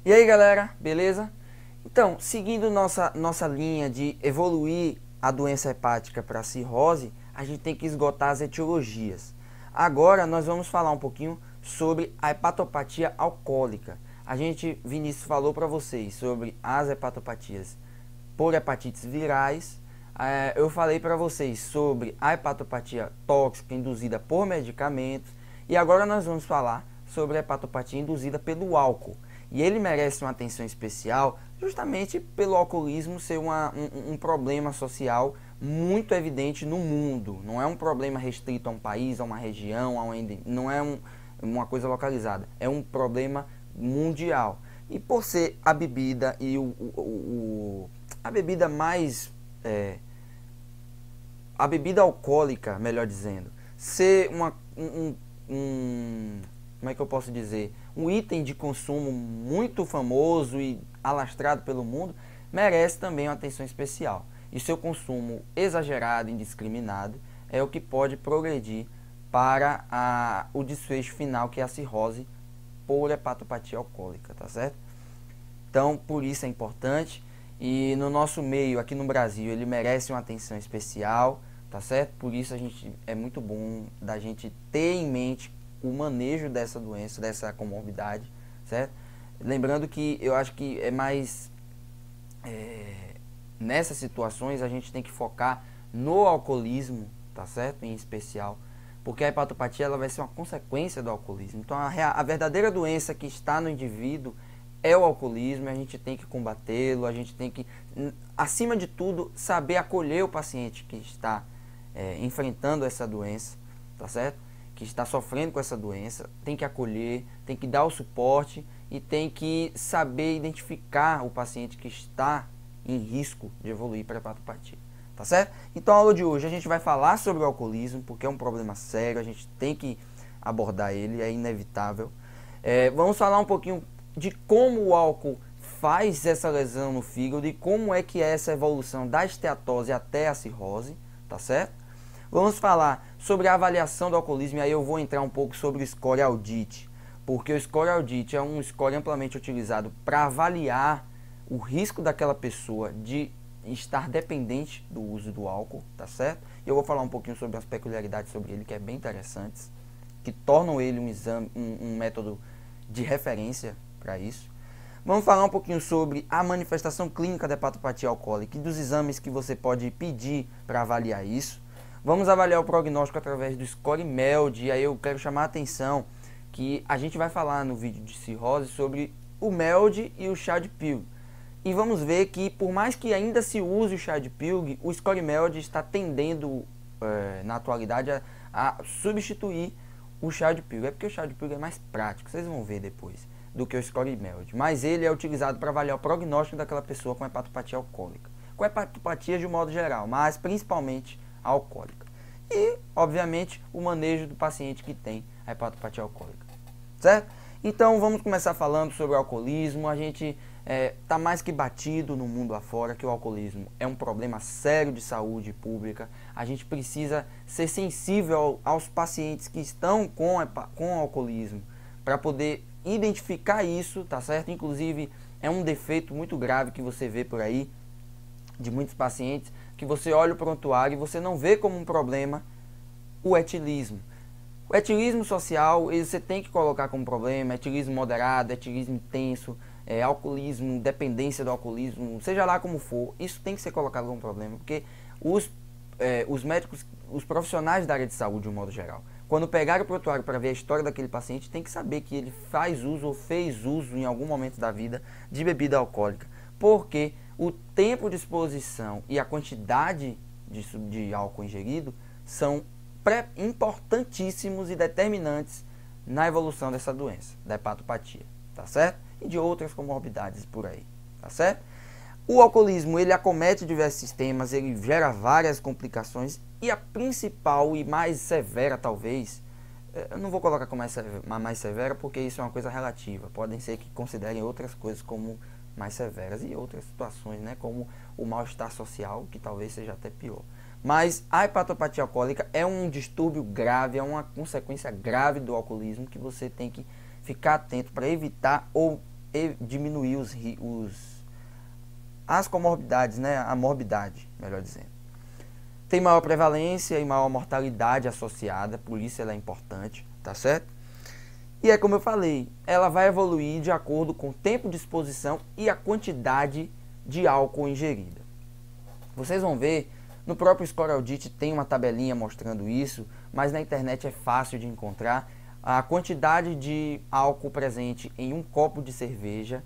E aí galera, beleza? Então, seguindo nossa linha de evoluir a doença hepática para a cirrose, a gente tem que esgotar as etiologias. Agora nós vamos falar um pouquinho sobre a hepatopatia alcoólica. Vinícius falou para vocês sobre as hepatopatias por hepatites virais. Eu falei para vocês sobre a hepatopatia tóxica induzida por medicamentos. E agora nós vamos falar sobre a hepatopatia induzida pelo álcool. E ele merece uma atenção especial justamente pelo alcoolismo ser um problema social muito evidente no mundo. Não é um problema restrito a um país, a uma região, não é uma coisa localizada. É um problema mundial. E por ser a bebida e a bebida mais... a bebida alcoólica, melhor dizendo, ser como é que eu posso dizer, um item de consumo muito famoso e alastrado pelo mundo, merece também uma atenção especial. E seu consumo exagerado, indiscriminado, é o que pode progredir para o desfecho final, que é a cirrose por hepatopatia alcoólica, tá certo? Então, por isso é importante. E no nosso meio, aqui no Brasil, ele merece uma atenção especial, tá certo? Por isso é muito bom da gente ter em mente o manejo dessa doença, dessa comorbidade, certo? Lembrando que eu acho que é mais... nessas situações a gente tem que focar no alcoolismo, tá certo? Em especial, porque a hepatopatia ela vai ser uma consequência do alcoolismo. Então a verdadeira doença que está no indivíduo é o alcoolismo, a gente tem que combatê-lo, a gente tem que, acima de tudo, saber acolher o paciente que está enfrentando essa doença, tá certo? Que está sofrendo com essa doença, tem que acolher, tem que dar o suporte e tem que saber identificar o paciente que está em risco de evoluir para a hepatopatia, tá certo? Então a aula de hoje a gente vai falar sobre o alcoolismo, porque é um problema sério, a gente tem que abordar ele, é inevitável. Vamos falar um pouquinho de como o álcool faz essa lesão no fígado e como é que é essa evolução da esteatose até a cirrose, tá certo? Vamos falar sobre a avaliação do alcoolismo e aí eu vou entrar um pouco sobre o score audit, porque o score audit é um score amplamente utilizado para avaliar o risco daquela pessoa de estar dependente do uso do álcool, tá certo? E eu vou falar um pouquinho sobre as peculiaridades sobre ele que é bem interessantes, que tornam ele um exame, um método de referência para isso. Vamos falar um pouquinho sobre a manifestação clínica da hepatopatia alcoólica e dos exames que você pode pedir para avaliar isso. Vamos avaliar o prognóstico através do score MELD, e aí eu quero chamar a atenção que a gente vai falar no vídeo de cirrose sobre o MELD e o chá de Pilg. E vamos ver que por mais que ainda se use o chá de Pilg, o score MELD está tendendo na atualidade a substituir o chá de Pilg. É porque o chá de Pilg é mais prático, vocês vão ver depois, do que o score MELD. Mas ele é utilizado para avaliar o prognóstico daquela pessoa com hepatopatia alcoólica. Com hepatopatia de modo geral, mas principalmente alcoólica. E, obviamente, o manejo do paciente que tem a hepatopatia alcoólica, certo? Então, vamos começar falando sobre o alcoolismo. A gente está mais que batido no mundo afora que o alcoolismo é um problema sério de saúde pública. A gente precisa ser sensível aos pacientes que estão com alcoolismo para poder identificar isso, tá certo? Inclusive, é um defeito muito grave que você vê por aí, de muitos pacientes, que você olha o prontuário e você não vê como um problema o etilismo. O etilismo social, você tem que colocar como problema, etilismo moderado, etilismo intenso, alcoolismo, dependência do alcoolismo, seja lá como for, isso tem que ser colocado como problema, porque os médicos, os profissionais da área de saúde, de um modo geral, quando pegar o prontuário para ver a história daquele paciente, tem que saber que ele faz uso ou fez uso em algum momento da vida de bebida alcoólica, porque o tempo de exposição e a quantidade de álcool ingerido são importantíssimos e determinantes na evolução dessa doença, da hepatopatia, tá certo? E de outras comorbidades por aí, tá certo? O alcoolismo, ele acomete diversos sistemas, ele gera várias complicações e a principal e mais severa, talvez, eu não vou colocar como a mais severa porque isso é uma coisa relativa, podem ser que considerem outras coisas como mais severas e outras situações, né, como o mal-estar social, que talvez seja até pior. Mas a hepatopatia alcoólica é um distúrbio grave, é uma consequência grave do alcoolismo que você tem que ficar atento para evitar ou diminuir as comorbidades, né? A morbidade, melhor dizendo. Tem maior prevalência e maior mortalidade associada, por isso ela é importante, tá certo? E é como eu falei, ela vai evoluir de acordo com o tempo de exposição e a quantidade de álcool ingerida. Vocês vão ver, no próprio Score-Audit tem uma tabelinha mostrando isso, mas na internet é fácil de encontrar a quantidade de álcool presente em um copo de cerveja,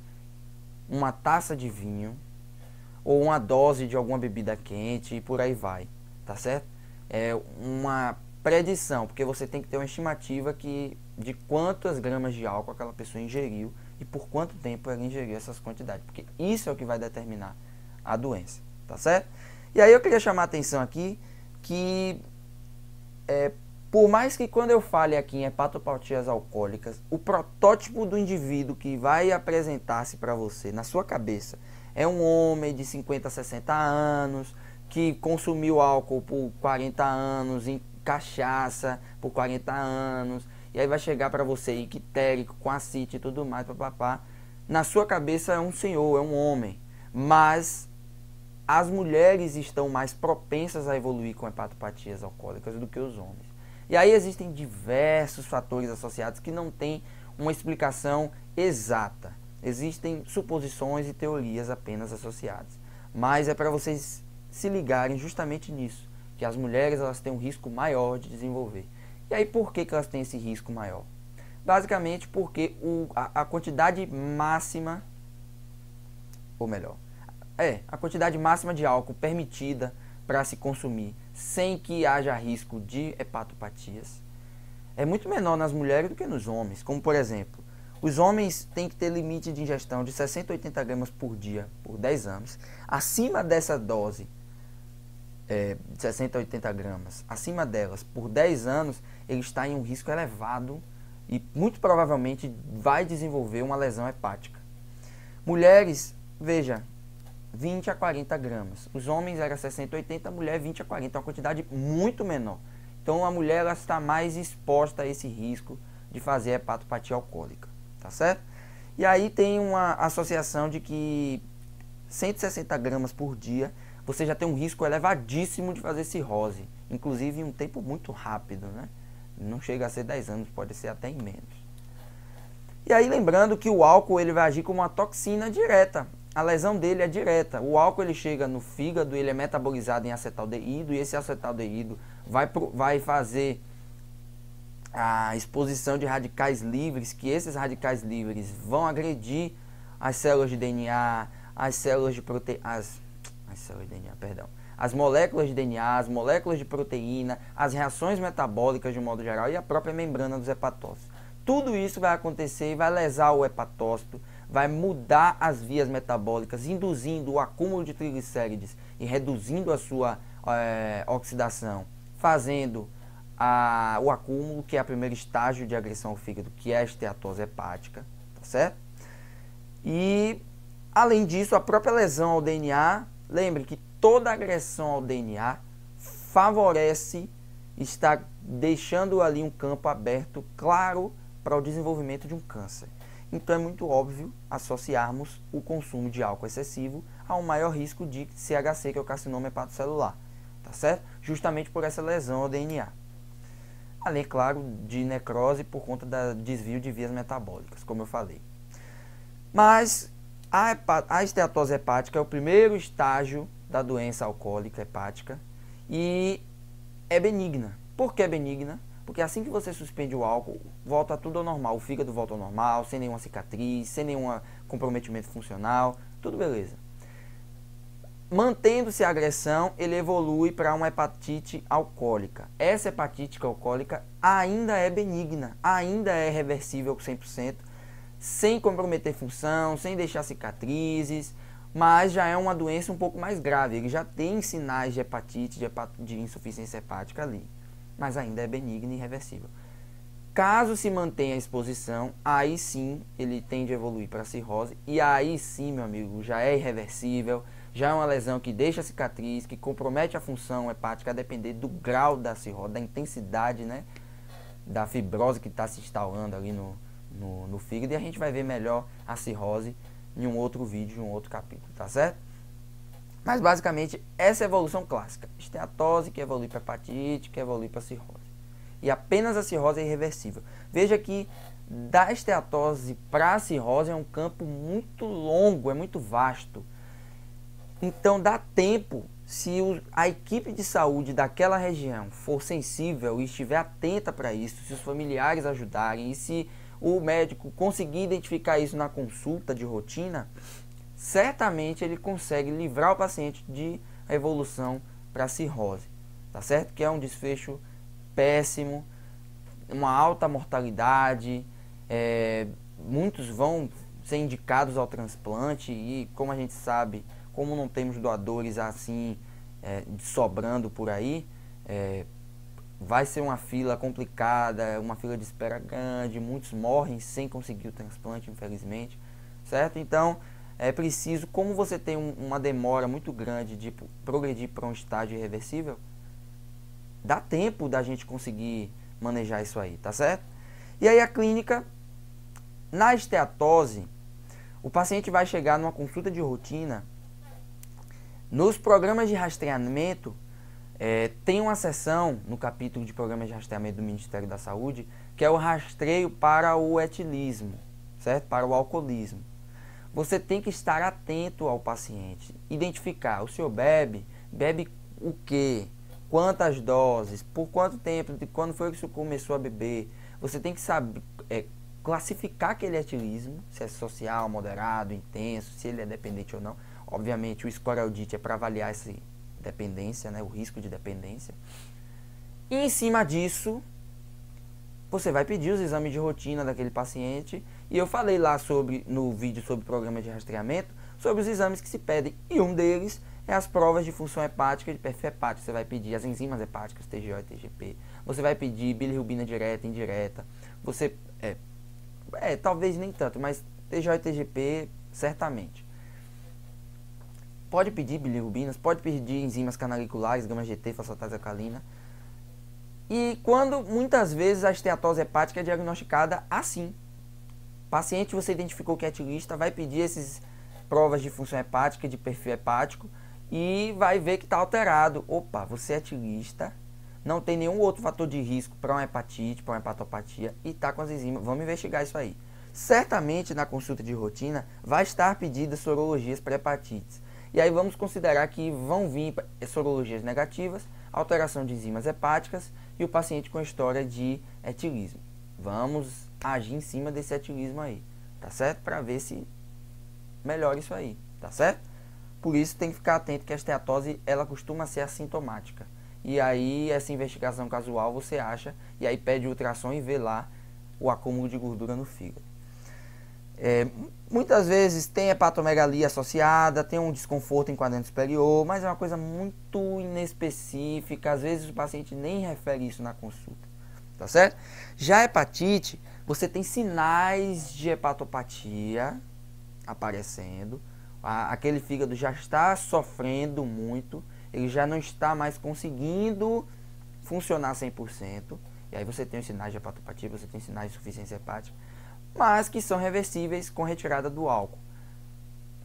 uma taça de vinho, ou uma dose de alguma bebida quente e por aí vai, tá certo? É uma predição, porque você tem que ter uma estimativa de quantas gramas de álcool aquela pessoa ingeriu e por quanto tempo ela ingeriu essas quantidades, porque isso é o que vai determinar a doença, tá certo? E aí eu queria chamar a atenção aqui que por mais que quando eu fale aqui em hepatopatias alcoólicas, o protótipo do indivíduo que vai apresentar-se para você na sua cabeça é um homem de 50 a 60 anos, que consumiu álcool por 40 anos, em cachaça por 40 anos, e aí vai chegar para você ictérico, com ascite e tudo mais, papapá. Na sua cabeça é um senhor, é um homem, mas as mulheres estão mais propensas a evoluir com hepatopatias alcoólicas do que os homens. E aí existem diversos fatores associados que não têm uma explicação exata. Existem suposições e teorias apenas associadas. Mas é para vocês se ligarem justamente nisso, que as mulheres elas têm um risco maior de desenvolver. E aí por que elas têm esse risco maior? Basicamente porque a quantidade máxima, ou melhor, a quantidade máxima de álcool permitida para se consumir sem que haja risco de hepatopatias é muito menor nas mulheres do que nos homens. Como por exemplo, os homens têm que ter limite de ingestão de 60 a 80 gramas por dia por 10 anos. Acima dessa dose, de 60 a 80 gramas, acima delas por 10 anos, ele está em um risco elevado e muito provavelmente vai desenvolver uma lesão hepática. Mulheres, veja, 20 a 40 gramas. Os homens eram 60 a 80, a mulher 20 a 40, uma quantidade muito menor. Então a mulher ela está mais exposta a esse risco de fazer hepatopatia alcoólica, tá certo? E aí tem uma associação de que 160 gramas por dia, você já tem um risco elevadíssimo de fazer cirrose, inclusive em um tempo muito rápido, né? Não chega a ser 10 anos, pode ser até em menos. E aí lembrando que o álcool ele vai agir como uma toxina direta. A lesão dele é direta. O álcool ele chega no fígado, ele é metabolizado em acetaldeído e esse acetaldeído vai fazer a exposição de radicais livres, que esses radicais livres vão agredir as células de DNA, as células de as moléculas de DNA, as moléculas de proteína, as reações metabólicas de um modo geral e a própria membrana dos hepatócitos. Tudo isso vai acontecer e vai lesar o hepatócito, vai mudar as vias metabólicas, induzindo o acúmulo de triglicérides e reduzindo a sua oxidação, fazendo o acúmulo, que é o primeiro estágio de agressão ao fígado, que é a esteatose hepática, tá certo? E, além disso, a própria lesão ao DNA, lembre que toda agressão ao DNA favorece, está deixando ali um campo aberto, claro, para o desenvolvimento de um câncer. Então é muito óbvio associarmos o consumo de álcool excessivo a um maior risco de CHC, que é o carcinoma hepatocelular, tá certo? Justamente por essa lesão ao DNA. Além, claro, de necrose por conta do desvio de vias metabólicas, como eu falei. Mas a esteatose hepática é o primeiro estágio da doença alcoólica hepática e é benigna. Por que é benigna? Porque assim que você suspende o álcool, volta tudo ao normal. O fígado volta ao normal, sem nenhuma cicatriz, sem nenhum comprometimento funcional, tudo beleza. Mantendo-se a agressão, ele evolui para uma hepatite alcoólica. Essa hepatite alcoólica ainda é benigna, ainda é reversível 100%, sem comprometer função, sem deixar cicatrizes, mas já é uma doença um pouco mais grave. Ele já tem sinais de hepatite, de insuficiência hepática ali, mas ainda é benigna e reversível. Caso se mantenha a exposição, aí sim ele tende a evoluir para cirrose, e aí sim, meu amigo, já é irreversível, já é uma lesão que deixa cicatriz, que compromete a função hepática a depender do grau da cirrose, da intensidade, né, da fibrose que está se instalando ali no fígado, e a gente vai ver melhor a cirrose em um outro vídeo, em um outro capítulo, tá certo? Mas basicamente essa é a evolução clássica: esteatose que evolui para hepatite, que evolui para cirrose. E apenas a cirrose é irreversível. Veja que da esteatose para a cirrose é um campo muito longo, é muito vasto. Então dá tempo, se a equipe de saúde daquela região for sensível e estiver atenta para isso, se os familiares ajudarem e se o médico conseguir identificar isso na consulta de rotina, certamente ele consegue livrar o paciente de a evolução para a cirrose, tá certo? Que é um desfecho péssimo, uma alta mortalidade, muitos vão ser indicados ao transplante e, como a gente sabe, como não temos doadores assim sobrando por aí, vai ser uma fila complicada, uma fila de espera grande, muitos morrem sem conseguir o transplante, infelizmente, certo? Então, é preciso, como você tem uma demora muito grande de progredir para um estágio irreversível, dá tempo da gente conseguir manejar isso aí, tá certo? E aí a clínica, na esteatose, o paciente vai chegar numa consulta de rotina. Nos programas de rastreamento, tem uma seção no capítulo de programas de rastreamento do Ministério da Saúde, que é o rastreio para o etilismo, certo? Para o alcoolismo. Você tem que estar atento ao paciente, identificar: o senhor bebe o quê? Quantas doses? Por quanto tempo? De quando foi que o senhor começou a beber? Você tem que saber classificar aquele etilismo, se é social, moderado, intenso, se ele é dependente ou não. Obviamente o score audit é para avaliar essa dependência, né, o risco de dependência. E em cima disso, você vai pedir os exames de rotina daquele paciente. E eu falei lá no vídeo sobre programa de rastreamento, sobre os exames que se pedem. E um deles é as provas de função hepática e de perfil hepático. Você vai pedir as enzimas hepáticas, TGO e TGP. Você vai pedir bilirrubina direta e indireta. Você, talvez nem tanto, mas TGO e TGP, certamente. Pode pedir bilirrubinas, pode pedir enzimas canaliculares, gama-GT, fosfatase alcalina. E quando, muitas vezes, a esteatose hepática é diagnosticada assim. Paciente, você identificou que é etilista, vai pedir essas provas de função hepática, de perfil hepático, e vai ver que está alterado. Opa, você é etilista, não tem nenhum outro fator de risco para uma hepatite, para uma hepatopatia, e está com as enzimas. Vamos investigar isso aí. Certamente, na consulta de rotina, vai estar pedidas sorologias para hepatites. E aí vamos considerar que vão vir sorologias negativas, alteração de enzimas hepáticas e o paciente com história de etilismo. Vamos agir em cima desse etilismo aí, tá certo? Para ver se melhora isso aí, tá certo? Por isso tem que ficar atento que a esteatose, ela costuma ser assintomática. E aí essa investigação casual você acha, e aí pede ultrassom e vê lá o acúmulo de gordura no fígado. Muitas vezes tem hepatomegalia associada, tem um desconforto em quadrante superior, mas é uma coisa muito inespecífica, às vezes o paciente nem refere isso na consulta, tá certo? Já a hepatite, você tem sinais de hepatopatia aparecendo, aquele fígado já está sofrendo muito, ele já não está mais conseguindo funcionar 100%, e aí você tem os sinais de hepatopatia, você tem sinais de insuficiência hepática, mas que são reversíveis com retirada do álcool.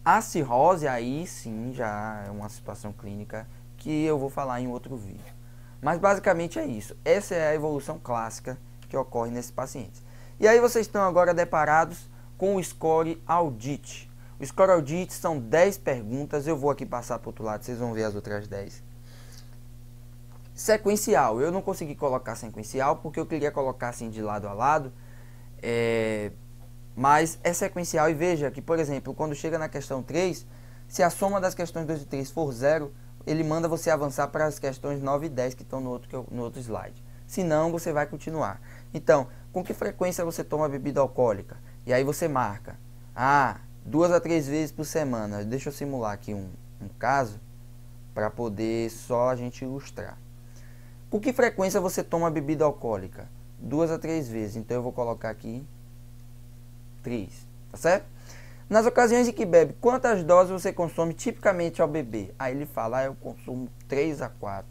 A cirrose aí sim já é uma situação clínica que eu vou falar em outro vídeo. Mas basicamente é isso. Essa é a evolução clássica que ocorre nesses pacientes. E aí vocês estão agora deparados com o score audit. O score audit são 10 perguntas. Eu vou aqui passar para o outro lado, vocês vão ver as outras 10. Sequencial. Eu não consegui colocar sequencial porque eu queria colocar assim de lado a lado. Mas é sequencial, e veja que, por exemplo, quando chega na questão 3, se a soma das questões 2 e 3 for 0, ele manda você avançar para as questões 9 e 10 que estão no outro slide. Se não, você vai continuar. Então, com que frequência você toma bebida alcoólica? E aí você marca, 2 a 3 vezes por semana. Deixa eu simular aqui um caso para poder só a gente ilustrar. Com que frequência você toma bebida alcoólica? 2 a 3 vezes, então eu vou colocar aqui 3, tá certo? Nas ocasiões em que bebe, quantas doses você consome tipicamente ao beber? Aí ele fala, eu consumo 3 a 4.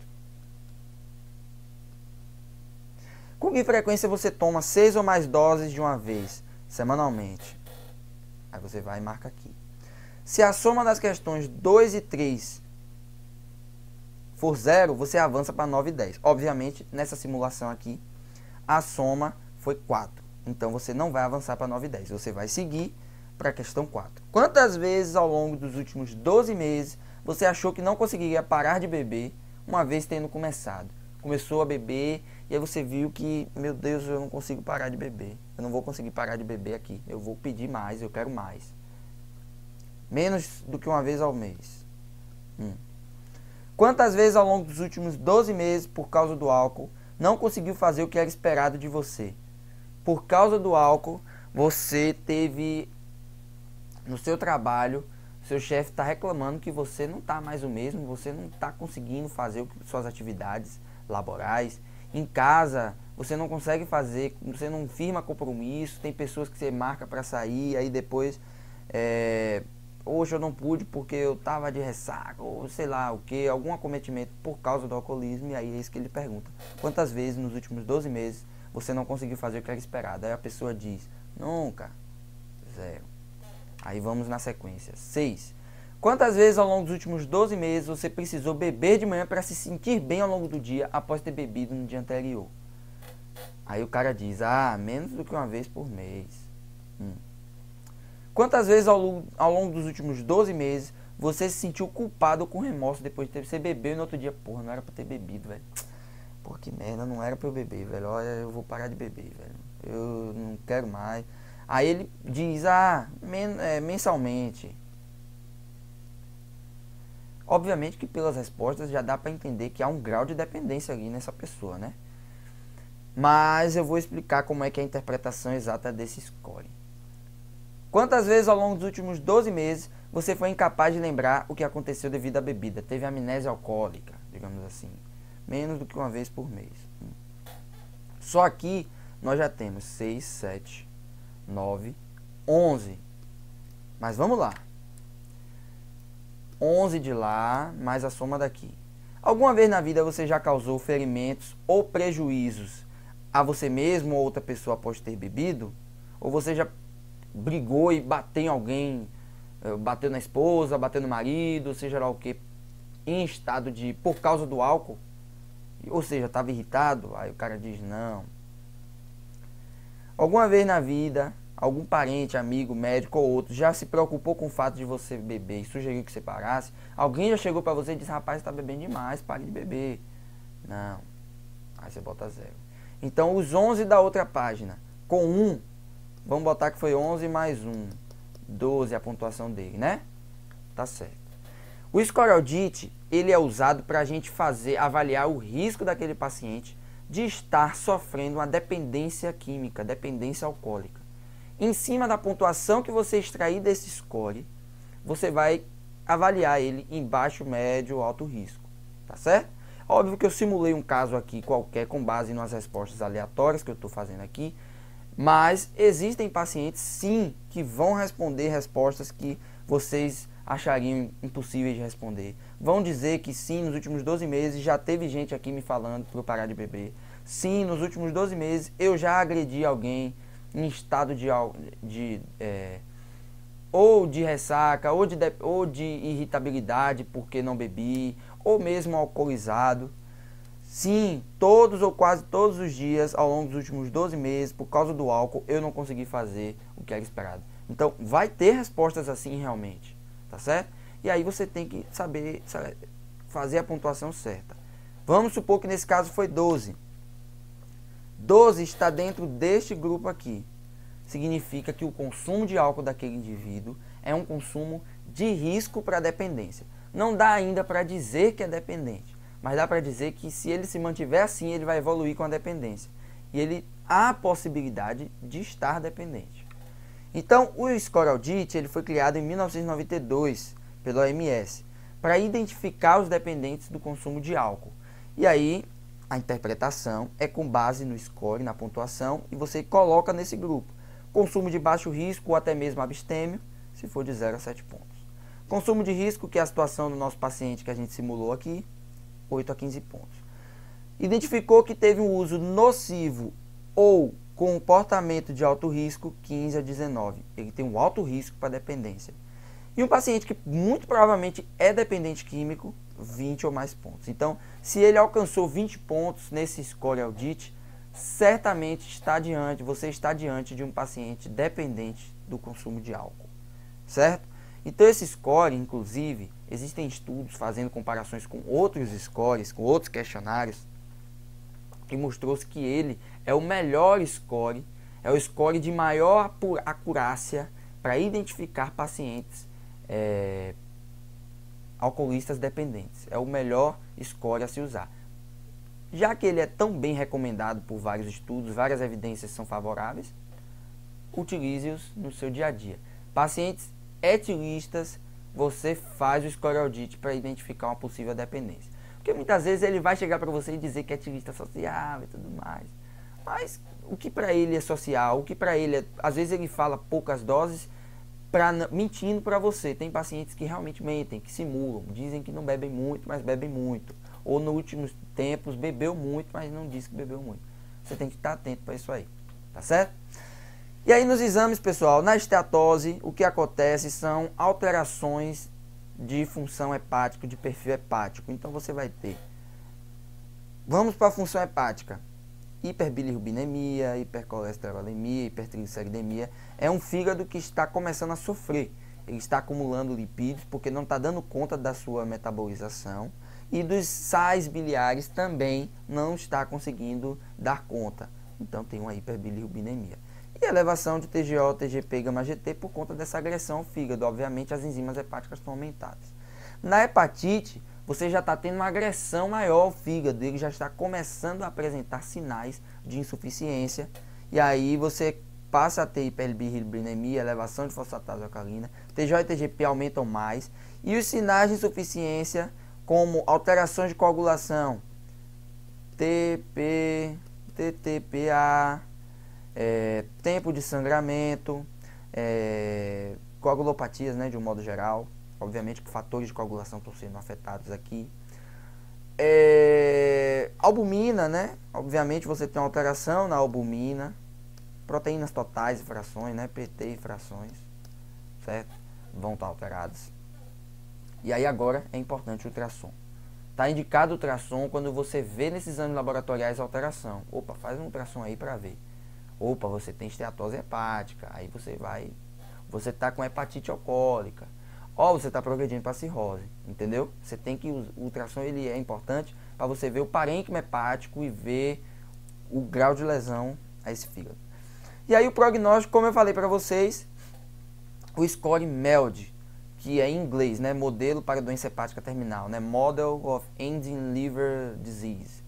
Com que frequência você toma 6 ou mais doses de uma vez? semanalmente. Aí você vai e marca aqui. Se a soma das questões 2 e 3 for 0, você avança para 9 e 10. Obviamente, nessa simulação aqui, a soma foi 4. Então, você não vai avançar para 9 e 10. Você vai seguir para a questão 4. Quantas vezes ao longo dos últimos 12 meses você achou que não conseguiria parar de beber uma vez tendo começado? Começou a beber e aí você viu que, meu Deus, eu não consigo parar de beber. Eu não vou conseguir parar de beber aqui. Eu vou pedir mais, eu quero mais. Menos do que uma vez ao mês. Quantas vezes ao longo dos últimos 12 meses, por causa do álcool, não conseguiu fazer o que era esperado de você? Por causa do álcool, você teve no seu trabalho, seu chefe está reclamando que você não está mais o mesmo, você não está conseguindo fazer suas atividades laborais. Em casa, você não consegue fazer, você não firma compromisso, tem pessoas que você marca para sair, aí depois, hoje eu não pude porque eu estava de ressaca, ou sei lá o que, algum acometimento por causa do alcoolismo, e aí é isso que ele pergunta. Quantas vezes nos últimos 12 meses você não conseguiu fazer o que era esperado? Aí a pessoa diz, nunca, 0. Aí vamos na sequência. 6. Quantas vezes ao longo dos últimos 12 meses você precisou beber de manhã para se sentir bem ao longo do dia após ter bebido no dia anterior? Aí o cara diz, menos do que uma vez por mês. Quantas vezes ao longo dos últimos 12 meses você se sentiu culpado ou com remorso depois de você bebeu e no outro dia, porra, não era pra ter bebido, velho. Porra, que merda, não era pra eu beber, velho. Olha, eu vou parar de beber, velho. Eu não quero mais. Aí ele diz, mensalmente. Obviamente que pelas respostas já dá para entender que há um grau de dependência ali nessa pessoa, né? Mas eu vou explicar como é que é a interpretação exata desse score. Quantas vezes ao longo dos últimos 12 meses você foi incapaz de lembrar o que aconteceu devido à bebida? Teve amnésia alcoólica, digamos assim. Menos do que uma vez por mês. Só aqui nós já temos 6, 7, 9, 11. Mas vamos lá. 11 de lá, mais a soma daqui. Alguma vez na vida você já causou ferimentos ou prejuízos a você mesmo ou outra pessoa após ter bebido? Ou você já brigou e bateu em alguém, bateu na esposa, bateu no marido, seja lá o que, em estado de, por causa do álcool? Ou seja, estava irritado? Aí o cara diz não. Alguma vez na vida, algum parente, amigo, médico ou outro já se preocupou com o fato de você beber e sugeriu que você parasse? Alguém já chegou para você e disse, rapaz, você está bebendo demais, pare de beber. Não. Aí você bota 0. Então os 11 da outra página, com 1, vamos botar que foi 11 mais 1, 12 a pontuação dele, né? Tá certo. O score audit, ele é usado para a gente avaliar o risco daquele paciente de estar sofrendo uma dependência química, dependência alcoólica. Em cima da pontuação que você extrair desse score, você vai avaliar ele em baixo, médio ou alto risco, tá certo? Óbvio que eu simulei um caso aqui qualquer com base nas respostas aleatórias que eu estou fazendo aqui, mas existem pacientes sim que vão responder respostas que vocês achariam impossíveis de responder. Vão dizer que sim, nos últimos 12 meses já teve gente aqui me falando para eu parar de beber. Sim, nos últimos 12 meses eu já agredi alguém em estado ou de ressaca, ou de irritabilidade porque não bebi, ou mesmo alcoolizado. Sim, todos ou quase todos os dias ao longo dos últimos 12 meses, por causa do álcool, eu não consegui fazer o que era esperado. Então, vai ter respostas assim realmente, tá certo? E aí você tem que saber fazer a pontuação certa. Vamos supor que nesse caso foi 12. 12 está dentro deste grupo aqui. Significa que o consumo de álcool daquele indivíduo é um consumo de risco para a dependência. Não dá ainda para dizer que é dependente, mas dá para dizer que se ele se mantiver assim, ele vai evoluir com a dependência. E há a possibilidade de estar dependente. Então, o Score Audit ele foi criado em 1992 pela OMS para identificar os dependentes do consumo de álcool. E aí, a interpretação é com base no score, na pontuação, e você coloca nesse grupo. Consumo de baixo risco ou até mesmo abstêmio, se for de 0 a 7 pontos. Consumo de risco, que é a situação do nosso paciente que a gente simulou aqui, 8 a 15 pontos. Identificou que teve um uso nocivo ou comportamento de alto risco, 15 a 19. Ele tem um alto risco para dependência. E um paciente que muito provavelmente é dependente químico, 20 ou mais pontos. Então, se ele alcançou 20 pontos nesse score audit, certamente você está diante de um paciente dependente do consumo de álcool, certo? Então esse score, inclusive, existem estudos fazendo comparações com outros scores, com outros questionários, que mostrou-se que ele é o melhor score, é o score de maior acurácia para identificar pacientes alcoolistas dependentes. É o melhor score a se usar. Já que ele é tão bem recomendado por vários estudos, várias evidências são favoráveis, utilize-os no seu dia a dia. Pacientes etilistas, você faz o score audit para identificar uma possível dependência. Porque muitas vezes ele vai chegar para você e dizer que é etilista social e tudo mais. Mas o que para ele é social, o que para ele é... Às vezes ele fala poucas doses mentindo para você. Tem pacientes que realmente mentem, que simulam, dizem que não bebem muito, mas bebem muito. Ou nos últimos tempos bebeu muito, mas não disse que bebeu muito. Você tem que estar atento para isso aí, tá certo? E aí nos exames, pessoal, na esteatose, o que acontece são alterações de função hepática, de perfil hepático. Então você vai ter, vamos para a função hepática, hiperbilirrubinemia, hipercolesterolemia, hipertrigliceridemia. É um fígado que está começando a sofrer. Ele está acumulando lipídios porque não está dando conta da sua metabolização. E dos sais biliares também não está conseguindo dar conta. Então tem uma hiperbilirrubinemia. E elevação de TGO, TGP e γ-GT por conta dessa agressão ao fígado. Obviamente as enzimas hepáticas estão aumentadas. Na hepatite, você já está tendo uma agressão maior ao fígado. Ele já está começando a apresentar sinais de insuficiência. E aí você passa a ter hiperbilirrubinemia, elevação de fosfatase alcalina. TGO e TGP aumentam mais. E os sinais de insuficiência, como alterações de coagulação, TP, TTPA, tempo de sangramento, coagulopatias, né, de um modo geral. Obviamente que fatores de coagulação estão sendo afetados aqui. Albumina, né? Obviamente você tem uma alteração na albumina. Proteínas totais e frações, né? PT e frações, certo? Vão estar alteradas. E aí agora é importante o ultrassom. Está indicado o ultrassom quando você vê nesses exames laboratoriais alteração. Opa, faz um ultrassom aí para ver. Opa, você tem esteatose hepática. Aí você está com hepatite alcoólica. Ó, você está progredindo para cirrose. Entendeu? Você tem que... O ultrassom ele é importante para você ver o parênquima hepático e ver o grau de lesão a esse fígado. E aí o prognóstico, como eu falei para vocês, o score MELD, que é em inglês, né? Modelo para doença hepática terminal, né? Model of Ending Liver Disease.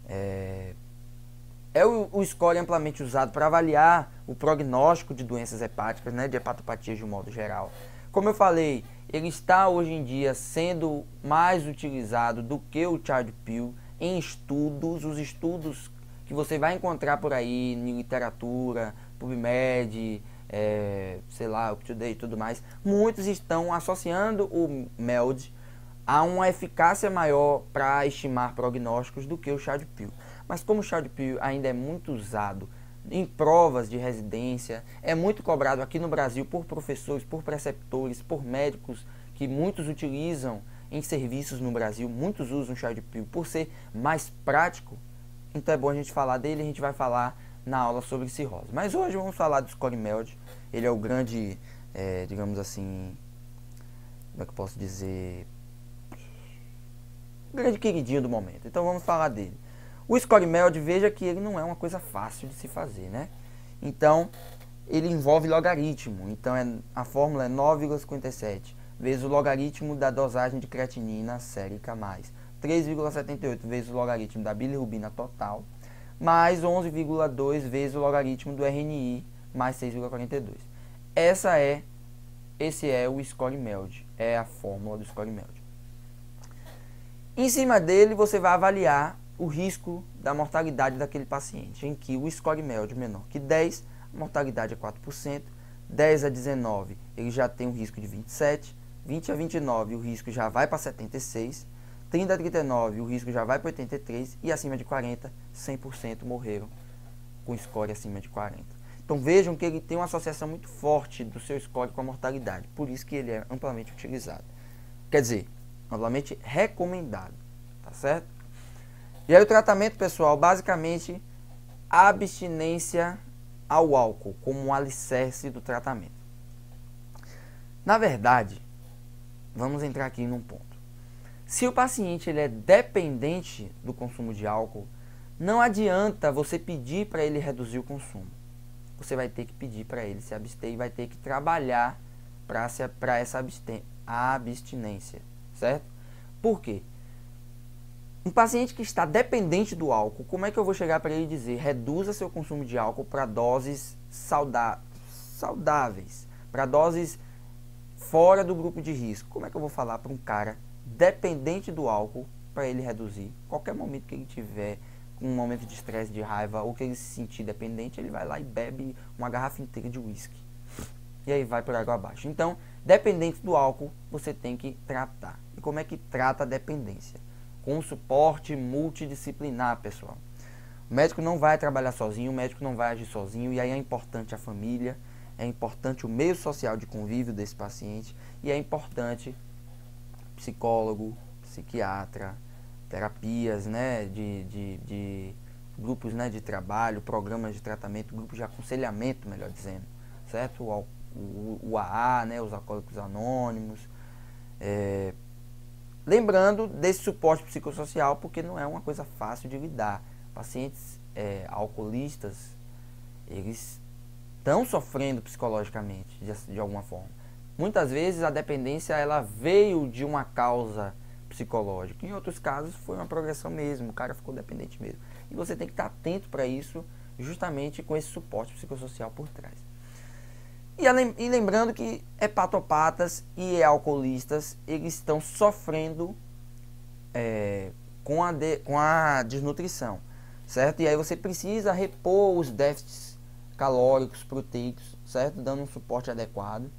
É o score amplamente usado para avaliar o prognóstico de doenças hepáticas, né? De hepatopatias de um modo geral. Como eu falei, ele está hoje em dia sendo mais utilizado do que o Child Pill em estudos, os estudos que você vai encontrar por aí em literatura, PubMed, sei lá, UpToDate e tudo mais. Muitos estão associando o MELD a uma eficácia maior para estimar prognósticos do que o Child Pill. Mas como o Child Pill ainda é muito usado em provas de residência, é muito cobrado aqui no Brasil por professores, por preceptores, por médicos, que muitos utilizam em serviços no Brasil, muitos usam o Child Pill por ser mais prático. Então é bom a gente falar dele, a gente vai falar na aula sobre cirrose. Mas hoje vamos falar do score MELD. Ele é o grande, digamos assim, como é que eu posso dizer, o grande queridinho do momento. Então vamos falar dele. O score MELD, veja que ele não é uma coisa fácil de se fazer, né? Então, ele envolve logaritmo. Então, a fórmula é 9,57 vezes o logaritmo da dosagem de creatinina sérica mais 3,78 vezes o logaritmo da bilirrubina total, mais 11,2 vezes o logaritmo do RNI, mais 6,42. Esse é o score MELD, é a fórmula do score MELD. Em cima dele, você vai avaliar o risco da mortalidade daquele paciente, em que o score MELD menor que 10, a mortalidade é 4%, 10 a 19, ele já tem um risco de 27%, 20 a 29, o risco já vai para 76%, 30 a 39, o risco já vai para 83%, e acima de 40, 100% morreram com score acima de 40. Então vejam que ele tem uma associação muito forte do seu score com a mortalidade, por isso que ele é amplamente utilizado. Quer dizer, amplamente recomendado, tá certo? E aí o tratamento, pessoal, basicamente a abstinência ao álcool como um alicerce do tratamento. Na verdade, vamos entrar aqui num ponto. Se o paciente ele é dependente do consumo de álcool, não adianta você pedir para ele reduzir o consumo. Você vai ter que pedir para ele se abster e vai ter que trabalhar para essa abstinência, certo? Por quê? Um paciente que está dependente do álcool, como é que eu vou chegar para ele e dizer reduza seu consumo de álcool para doses saudáveis, para doses fora do grupo de risco? Como é que eu vou falar para um cara dependente do álcool para ele reduzir? Qualquer momento que ele tiver um momento de estresse, de raiva, ou que ele se sentir dependente, ele vai lá e bebe uma garrafa inteira de uísque. E aí vai por água abaixo. Então, dependente do álcool, você tem que tratar. E como é que trata a dependência? Com suporte multidisciplinar, pessoal. O médico não vai trabalhar sozinho, o médico não vai agir sozinho, e aí é importante a família, é importante o meio social de convívio desse paciente, e é importante psicólogo, psiquiatra, terapias, né, de grupos, né, de trabalho, programas de tratamento, grupos de aconselhamento, melhor dizendo, certo? O AA, né, os Alcoólicos Anônimos. Lembrando desse suporte psicossocial, porque não é uma coisa fácil de lidar. Pacientes alcoolistas, eles estão sofrendo psicologicamente, de alguma forma. Muitas vezes a dependência ela veio de uma causa psicológica. Em outros casos foi uma progressão mesmo, o cara ficou dependente mesmo. E você tem que estar atento para isso, justamente com esse suporte psicossocial por trás. E lembrando que hepatopatas e alcoolistas, eles estão sofrendo com a desnutrição, certo? E aí você precisa repor os déficits calóricos, proteicos, certo? Dando um suporte adequado.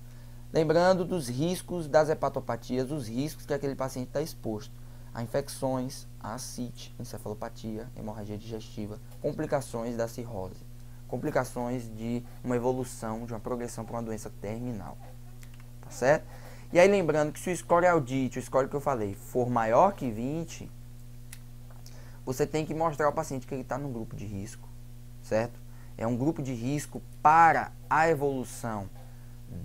Lembrando dos riscos das hepatopatias, os riscos que aquele paciente está exposto a infecções, a ascite, encefalopatia, hemorragia digestiva, complicações da cirrose, complicações de uma evolução, de uma progressão para uma doença terminal, tá certo? E aí lembrando que se o score ALDIT, o score que eu falei, for maior que 20, você tem que mostrar ao paciente que ele está num grupo de risco, certo? É um grupo de risco para a evolução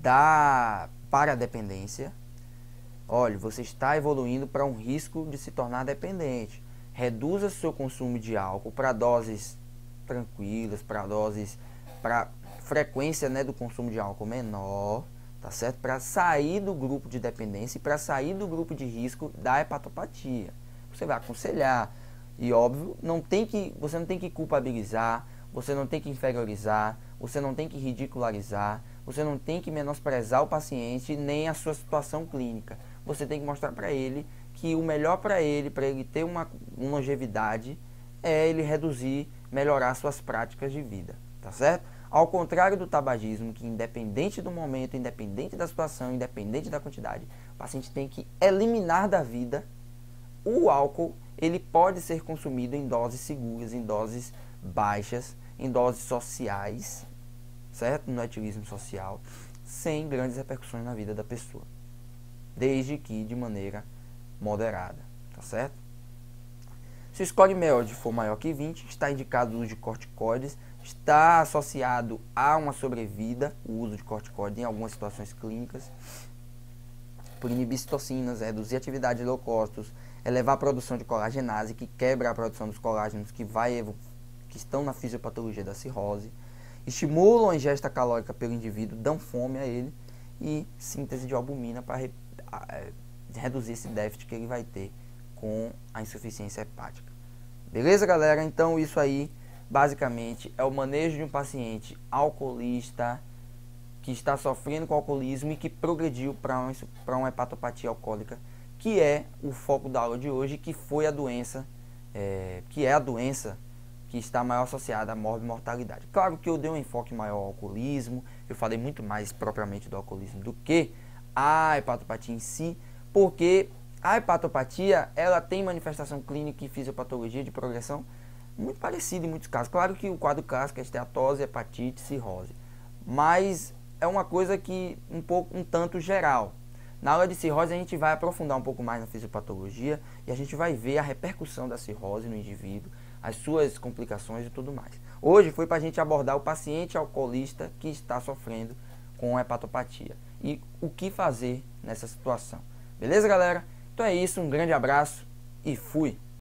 para a dependência. Olha, você está evoluindo para um risco de se tornar dependente. Reduza seu consumo de álcool para doses tranquilas, para frequência, né, do consumo de álcool menor, tá certo? Para sair do grupo de dependência e para sair do grupo de risco da hepatopatia. Você vai aconselhar e óbvio, você não tem que culpabilizar, você não tem que inferiorizar, você não tem que ridicularizar, você não tem que menosprezar o paciente nem a sua situação clínica. Você tem que mostrar para ele que o melhor para ele ter uma longevidade, é ele reduzir, melhorar suas práticas de vida, tá certo? Ao contrário do tabagismo, que independente do momento, independente da situação, independente da quantidade, o paciente tem que eliminar da vida. O álcool, ele pode ser consumido em doses seguras, em doses baixas, em doses sociais, certo? No etilismo social, sem grandes repercussões na vida da pessoa, desde que de maneira moderada, tá certo? Se o score MELD for maior que 20, está indicado o uso de corticoides, está associado a uma sobrevida, o uso de corticoides em algumas situações clínicas, por inibir citocinas, reduzir a atividade de leucócitos, elevar a produção de colagenase, que quebra a produção dos colágenos que estão na fisiopatologia da cirrose, estimulam a ingesta calórica pelo indivíduo, dão fome a ele, e síntese de albumina para reduzir esse déficit que ele vai ter com a insuficiência hepática. Beleza, galera? Então isso aí basicamente é o manejo de um paciente alcoolista que está sofrendo com alcoolismo e que progrediu para uma hepatopatia alcoólica, que é o foco da aula de hoje, que foi a doença, que é a doença que está maior associada à morbimortalidade. Claro que eu dei um enfoque maior ao alcoolismo, eu falei muito mais propriamente do alcoolismo do que a hepatopatia em si, porque a hepatopatia, ela tem manifestação clínica e fisiopatologia de progressão muito parecido em muitos casos. Claro que o quadro clássico é esteatose, hepatite, cirrose, mas é uma coisa que um tanto geral. Na aula de cirrose a gente vai aprofundar um pouco mais na fisiopatologia e a gente vai ver a repercussão da cirrose no indivíduo, as suas complicações e tudo mais. Hoje foi para a gente abordar o paciente alcoolista que está sofrendo com hepatopatia e o que fazer nessa situação. Beleza, galera? Então é isso, um grande abraço e fui!